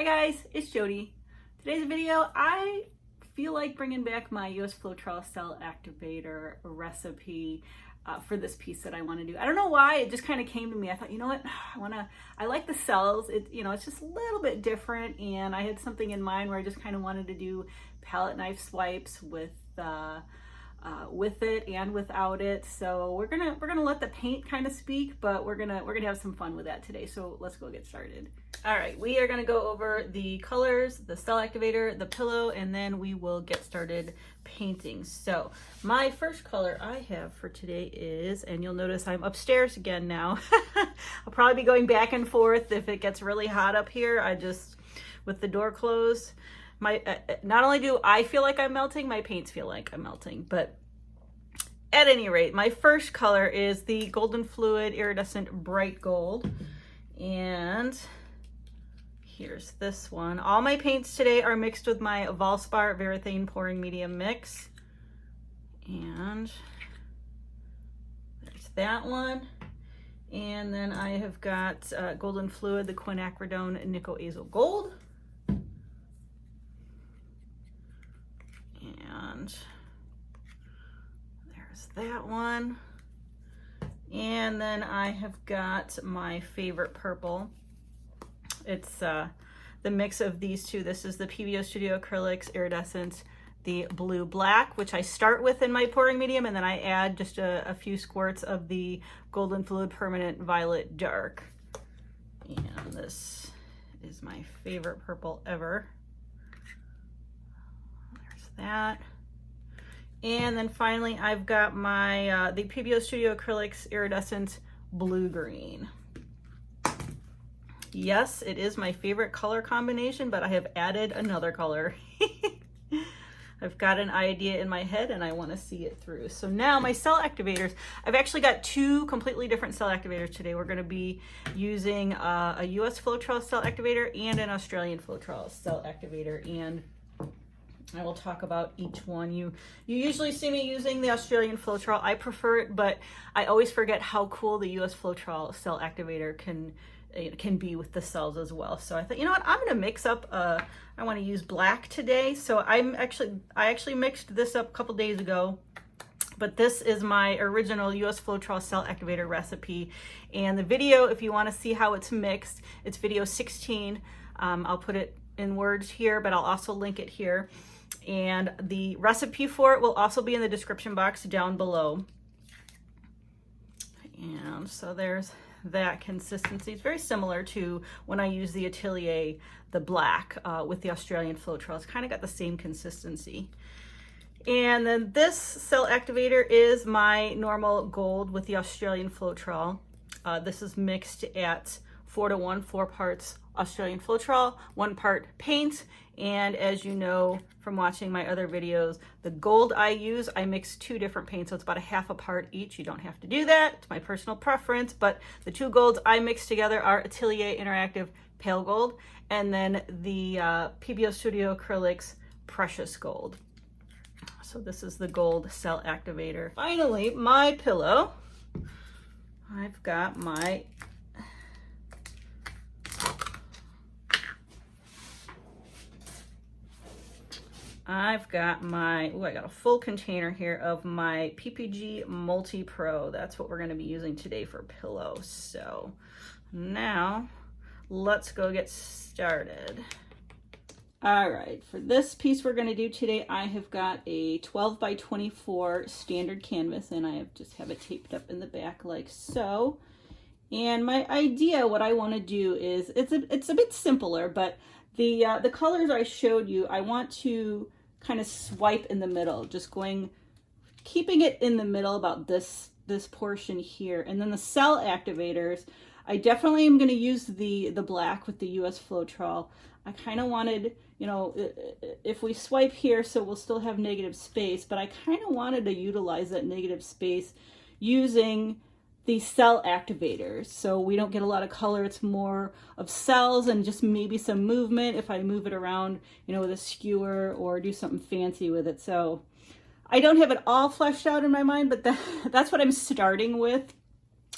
Hi guys, it's Jody. Today's video, I feel like bringing back my US floetrol cell activator recipe for this piece that I want to do. I don't know why, it just kind of came to me. I thought, you know what, I like the cells. It's just a little bit different, and I had something in mind where I just kind of wanted to do palette knife swipes with it and without it. So we're gonna let the paint kind of speak, but we're gonna have some fun with that today. So let's go get started. All right, we are gonna go over the colors, the cell activator, the pillow, and then we will get started painting. So my first color I have for today is, and you'll notice I'm upstairs again now. I'll probably be going back and forth if it gets really hot up here. With the door closed, not only do I feel like I'm melting, my paints feel like I'm melting. But at any rate, my first color is the Golden Fluid Iridescent Bright Gold. And here's this one. All my paints today are mixed with my Valspar Varathane Pouring Medium Mix. And there's that one. And then I have got Golden Fluid, the Quinacridone Nickel Azo Gold. And there's that one. And then I have got my favorite purple. It's the mix of these two. This is the PBO Studio Acrylics Iridescent, the Blue Black, which I start with in my pouring medium, and then I add just a few squirts of the Golden Fluid Permanent Violet Dark. And this is my favorite purple ever. That. And then finally I've got my the PBO Studio Acrylics Iridescent Blue Green. Yes, it is my favorite color combination, but I have added another color. I've got an idea in my head and I want to see it through. So now my cell activators, I've actually got two completely different cell activators today. We're going to be using a US floetrol cell activator and an Australian floetrol cell activator, and I will talk about each one. You usually see me using the Australian floetrol. I prefer it, but I always forget how cool the US floetrol cell activator can be with the cells as well. So I thought, you know what, I'm going to mix up. I want to use black today. So I actually mixed this up a couple days ago. But this is my original US floetrol cell activator recipe. And the video, if you want to see how it's mixed, it's video 16. I'll put it in words here, but I'll also link it here. And the recipe for it will also be in the description box down below. And so there's that consistency. It's very similar to when I use the Atelier, the black, with the Australian floetrol. It's kind of got the same consistency. And then this cell activator is my normal gold with the Australian floetrol. This is mixed at 4:1, 4 parts Australian floetrol, 1 part paint. And as you know from watching my other videos, the gold I use, I mix 2 different paints, so it's about a half a part each. You don't have to do that, it's my personal preference, but the 2 golds I mix together are Atelier Interactive Pale Gold and then the PBO Studio Acrylics Precious Gold. So this is the gold cell activator. Finally, my pillow. I've got my I got a full container here of my PPG Multi Pro. That's what we're going to be using today for pillow. So now let's go get started. All right, for this piece we're going to do today, I have got a 12 by 24 standard canvas, and I just have it taped up in the back like so. And my idea, what I want to do is, it's a bit simpler, but the colors I showed you, I want to kind of swipe in the middle, just keeping it in the middle about this portion here. And then the cell activators, I definitely am going to use the black with the US floetrol. I kind of wanted, you know, if we swipe here, so we'll still have negative space, but I kind of wanted to utilize that negative space using the cell activators, so we don't get a lot of color. It's more of cells and just maybe some movement if I move it around, you know, with a skewer or do something fancy with it. So I don't have it all fleshed out in my mind, but that's what I'm starting with.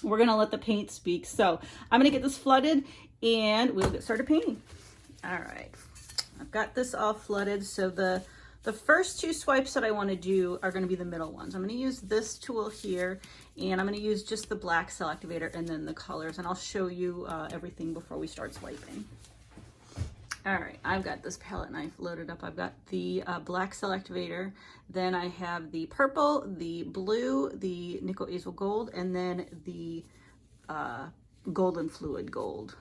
We're gonna let the paint speak. So I'm gonna get this flooded and we'll get started painting. All right, I've got this all flooded. So the first two swipes that I want to do are going to be the middle ones. I'm going to use this tool here, and I'm going to use just the black cell activator and then the colors, and I'll show you everything before we start swiping. All right, I've got this palette knife loaded up. I've got the black cell activator, then I have the purple, the blue, the nickel azel gold, and then the golden fluid gold.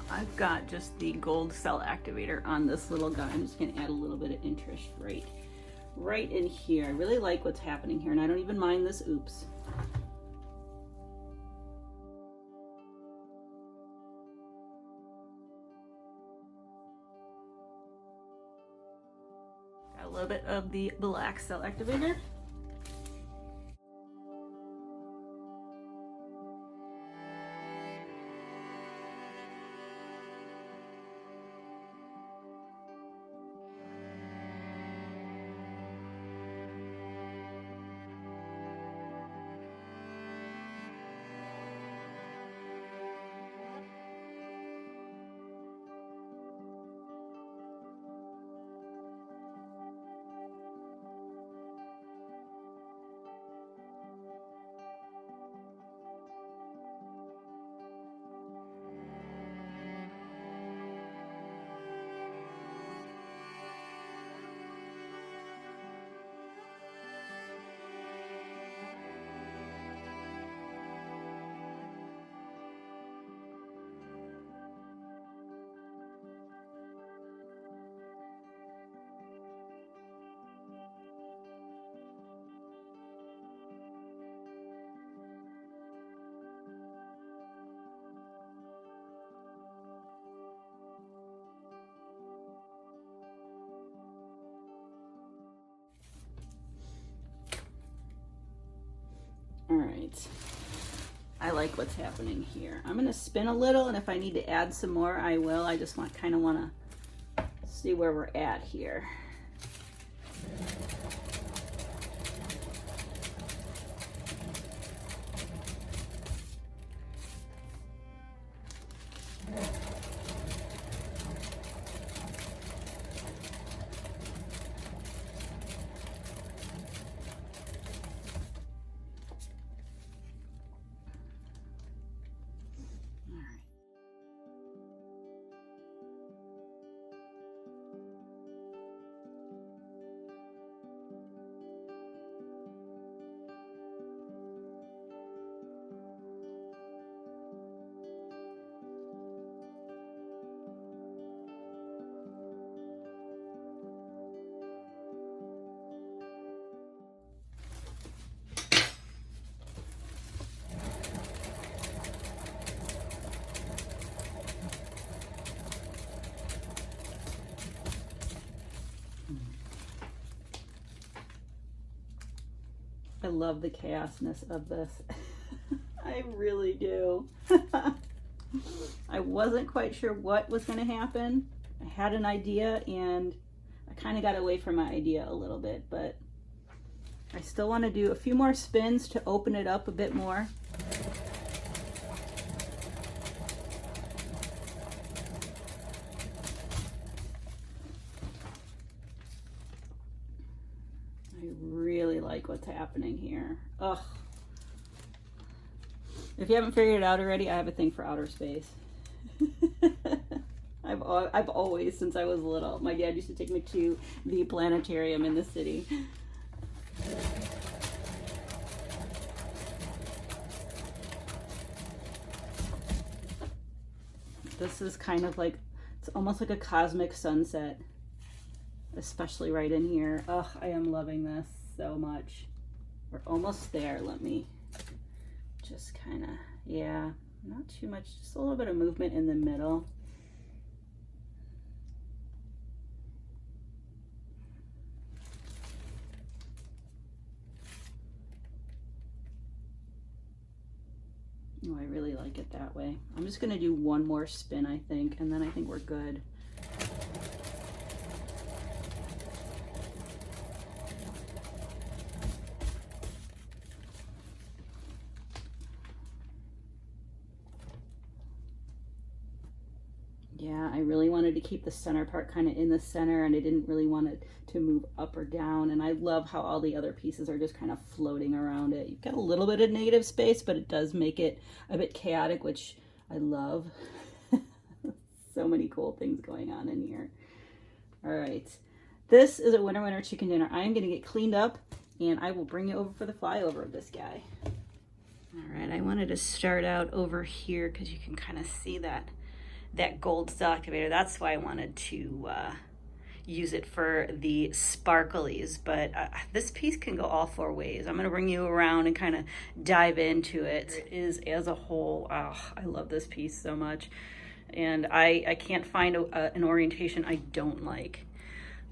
I've got just the gold cell activator on this little guy. I'm just gonna add a little bit of interest right in here. I really like what's happening here, and I don't even mind this oops. Got a little bit of the black cell activator. All right, I like what's happening here. I'm gonna spin a little, and if I need to add some more, I will. I just kind of want to see where we're at here. I love the chaosness of this. I really do. I wasn't quite sure what was going to happen. I had an idea, and I kind of got away from my idea a little bit, but I still want to do a few more spins to open it up a bit more. Like what's happening here. Ugh. If you haven't figured it out already, I have a thing for outer space. I've always, since I was little, my dad used to take me to the planetarium in the city. This is kind of like, it's almost like a cosmic sunset, especially right in here. Ugh, I am loving this so much. We're almost there. Let me just kind of, yeah, not too much, just a little bit of movement in the middle. Oh, I really like it that way. I'm just gonna do one more spin, I think, and then I think we're good. Yeah, I really wanted to keep the center part kind of in the center, and I didn't really want it to move up or down. And I love how all the other pieces are just kind of floating around it. You've got a little bit of negative space, but it does make it a bit chaotic, which I love. So many cool things going on in here. All right, this is a winner chicken dinner. I am going to get cleaned up, and I will bring you over for the flyover of this guy. All right, I wanted to start out over here because you can kind of see that gold cell activator. That's why I wanted to use it for the sparklies, but this piece can go all four ways. I'm going to bring you around and kind of dive into it. It is as a whole. Oh, I love this piece so much, and I can't find an orientation I don't like.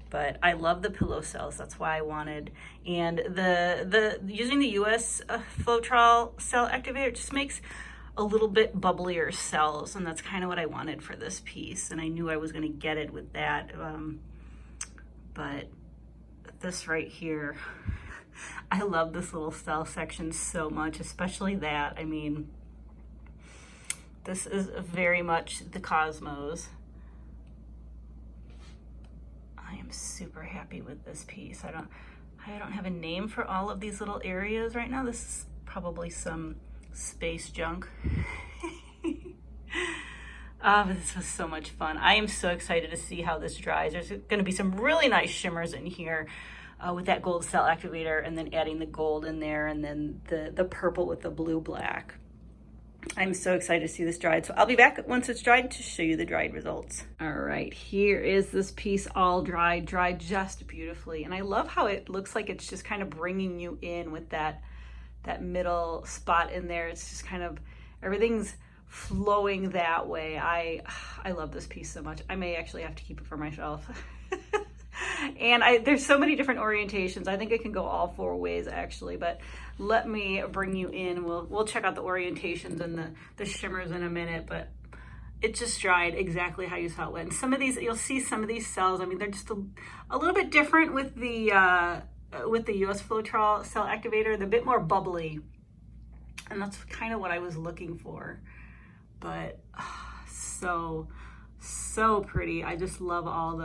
But I love the pillow cells. That's why I wanted. And the using the US floetrol cell activator just makes a little bit bubblier cells, and that's kind of what I wanted for this piece, and I knew I was going to get it with that. But this right here, I love this little cell section so much, especially that. I mean, this is very much the cosmos. I am super happy with this piece. I don't have a name for all of these little areas right now. This is probably some space junk. But this was so much fun. I am so excited to see how this dries. There's going to be some really nice shimmers in here with that gold cell activator, and then adding the gold in there, and then the purple with the blue black. I'm so excited to see this dried. So I'll be back once it's dried to show you the dried results. All right, here is this piece all dried just beautifully. And I love how it looks like it's just kind of bringing you in with that middle spot in there. It's just kind of, everything's flowing that way. I love this piece so much. I may actually have to keep it for myself. And there's so many different orientations. I think it can go all four ways actually, but let me bring you in. We'll check out the orientations and the shimmers in a minute, but it just dried exactly how you saw it went. And some of these, you'll see some of these cells, I mean, they're just a little bit different with the US floetrol cell activator. They're a bit more bubbly, and that's kind of what I was looking for. But so pretty. I just love all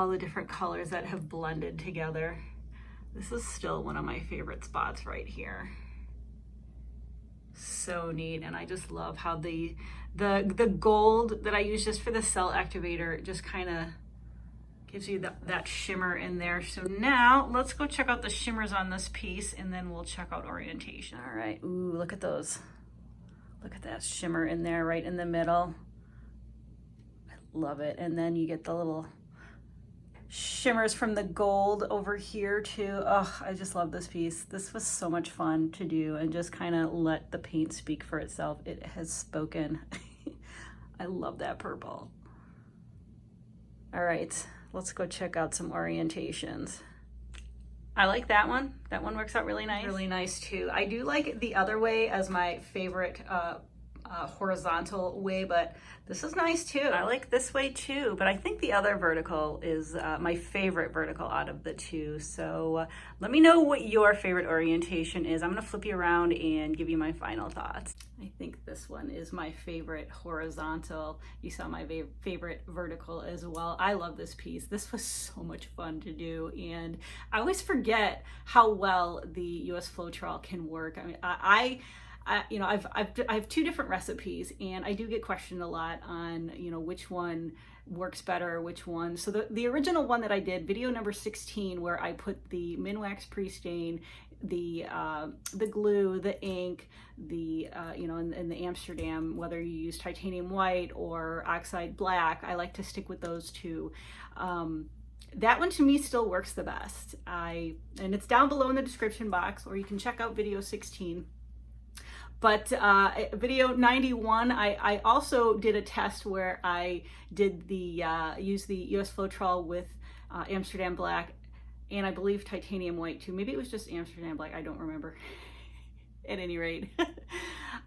the different colors that have blended together. This is still one of my favorite spots right here. So neat. And I just love how the gold that I use just for the cell activator just kind of gives you that shimmer in there. So now let's go check out the shimmers on this piece, and then we'll check out orientation. All right, ooh, look at those. Look at that shimmer in there right in the middle. I love it. And then you get the little shimmers from the gold over here too. Oh, I just love this piece. This was so much fun to do, and just kind of let the paint speak for itself. It has spoken. I love that purple. All right, let's go check out some orientations. I like that one. That one works out really nice. Really nice too. I do like the other way as my favorite horizontal way, but this is nice too. I like this way too, but I think the other vertical is my favorite vertical out of the two. So let me know what your favorite orientation is. I'm gonna flip you around and give you my final thoughts. I think this one is my favorite horizontal. You saw my favorite vertical as well. I love this piece. This was so much fun to do, and I always forget how well the US floetrol can work. I mean, you know, I have two different recipes, and I do get questioned a lot on, you know, which one works better, which one. So the original one that I did, video number 16, where I put the Minwax pre-stain, the glue, the ink, you know, and the Amsterdam, whether you use titanium white or oxide black, I like to stick with those two. That one to me still works the best. And it's down below in the description box, or you can check out video 16. But video 91, I also did a test where I did used the US floetrol with Amsterdam black, and I believe titanium white too. Maybe it was just Amsterdam black, I don't remember. at any rate.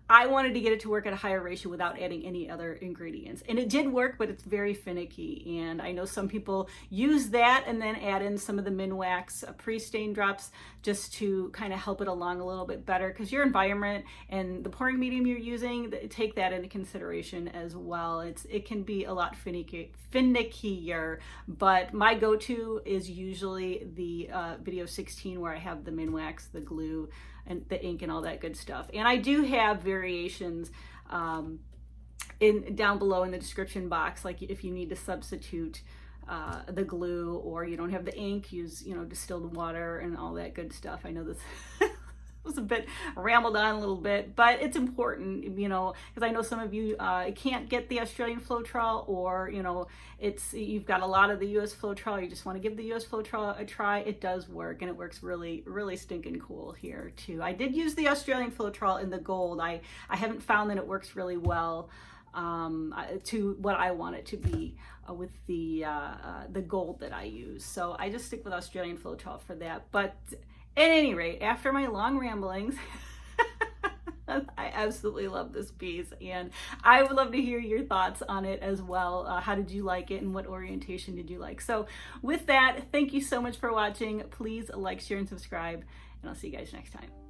I wanted to get it to work at a higher ratio without adding any other ingredients. And it did work, but it's very finicky. And I know some people use that and then add in some of the Minwax pre-stain drops just to kind of help it along a little bit better, because your environment and the pouring medium you're using, take that into consideration as well. It can be a lot finickier, but my go-to is usually the video 16, where I have the Minwax, the glue, and the ink and all that good stuff. And I do have variations down below in the description box, like if you need to substitute the glue, or you don't have the ink, use distilled water and all that good stuff. I know this was a bit rambled on a little bit, but it's important, because I know some of you can't get the Australian floetrol, or you've got a lot of the US floetrol, you just want to give the US floetrol a try. It does work, and it works really, really stinking cool here too. I did use the Australian floetrol in the gold. I haven't found that it works really well to what I want it to be with the gold that I use. So I just stick with Australian floetrol for that. But at any rate, after my long ramblings, I absolutely love this piece, and I would love to hear your thoughts on it as well. How did you like it, and what orientation did you like? So with that, thank you so much for watching. Please like, share, and subscribe, and I'll see you guys next time.